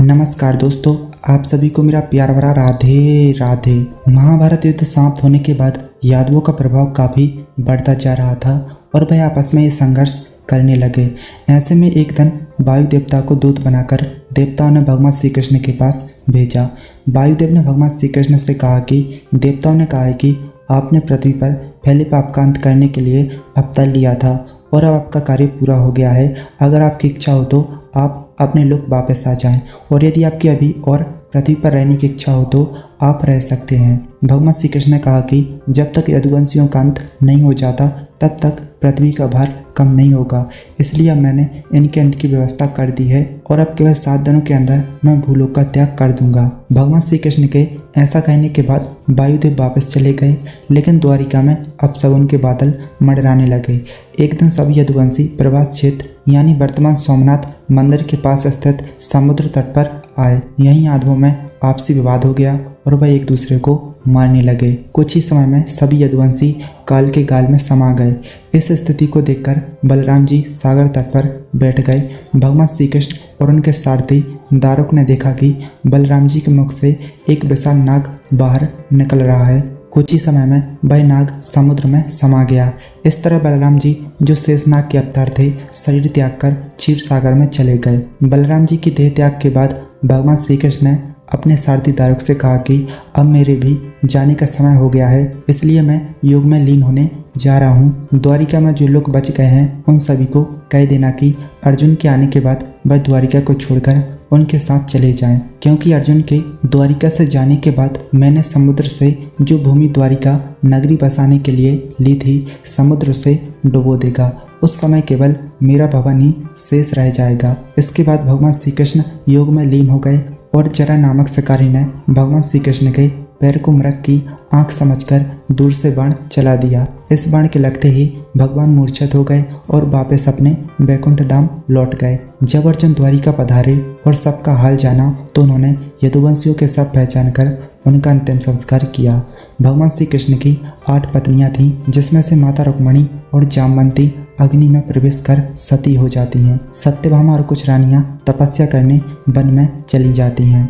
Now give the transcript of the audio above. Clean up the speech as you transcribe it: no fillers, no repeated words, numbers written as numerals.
नमस्कार दोस्तों, आप सभी को मेरा प्यार भरा राधे राधे। महाभारत युद्ध समाप्त होने के बाद यादवों का प्रभाव काफ़ी बढ़ता जा रहा था और वह आपस में ये संघर्ष करने लगे। ऐसे में एक दिन वायु देवता को दूत बनाकर देवताओं ने भगवान श्री कृष्ण के पास भेजा। वायुदेव ने भगवान श्री कृष्ण से कहा कि देवताओं ने कहा है कि आपने पृथ्वी पर फैले पाप का अंत करने के लिए अवतार लिया था और अब आपका कार्य पूरा हो गया है। अगर आपकी इच्छा हो तो आप अपने लोक वापस आ जाएं, और यदि आपकी अभी और पृथ्वी पर रहने की इच्छा हो तो आप रह सकते हैं। भगवान श्री कृष्ण ने कहा कि जब तक यदुवंशियों का अंत नहीं हो जाता तब तक पृथ्वी का भार कम नहीं होगा, इसलिए अब मैंने इनके अंत की व्यवस्था कर दी है और अब केवल 7 दिनों के अंदर मैं भूलोक का त्याग कर दूंगा। भगवान श्री कृष्ण के ऐसा कहने के बाद वायुदेव वापस चले गए, लेकिन द्वारिका में अपशगुन के बादल मंडराने लगे। एक दिन सभी यदुवंशी प्रवास क्षेत्र यानी वर्तमान सोमनाथ मंदिर के पास स्थित समुद्र तट पर आए। यहीं यादवों में आपसी विवाद हो गया और वह एक दूसरे को मारने लगे। कुछ ही समय में सभी यदुवंशी काल के गाल में समा गए। इस स्थिति को देखकर बलराम जी सागर तट पर बैठ गए। भगवान श्री कृष्ण और उनके सारथी दारुक ने देखा कि बलराम जी के मुख से एक विशाल नाग बाहर निकल रहा है। कुछ ही समय में वह नाग समुद्र में समा गया। इस तरह बलराम जी, जो शेषनाग के अवतार थे, शरीर त्याग कर क्षीर सागर में चले गए। बलराम जी की देह त्याग के बाद भगवान श्री कृष्ण ने अपने सारथी दारुक से कहा कि अब मेरे भी जाने का समय हो गया है, इसलिए मैं योग में लीन होने जा रहा हूँ। द्वारिका में जो लोग बच गए हैं उन सभी को कह देना कि अर्जुन के आने के बाद वह द्वारिका को छोड़कर उनके साथ चले जाएं, क्योंकि अर्जुन के द्वारिका से जाने के बाद मैंने समुद्र से जो भूमि द्वारिका नगरी बसाने के लिए ली थी, समुद्र से डुबो देगा। उस समय केवल मेरा भवन ही शेष रह जाएगा। इसके बाद भगवान श्री कृष्ण योग में लीन हो गए और जरा नामक शिकारी ने भगवान श्री कृष्ण के पैर को मृग की आंख समझकर दूर से बाण चला दिया। इस बाण के लगते ही भगवान मूर्छित हो गए और वापस अपने वैकुंठ धाम लौट गए। जब अर्जुन द्वारिका पधारे और सबका हाल जाना तो उन्होंने यदुवंशियों के सब पहचान कर उनका अंतिम संस्कार किया। भगवान श्री कृष्ण की 8 पत्नियां थीं, जिसमें से माता रुक्मिणी और जामवंती अग्नि में प्रवेश कर सती हो जाती हैं। सत्यभामा और कुछ रानियां तपस्या करने वन में चली जाती हैं।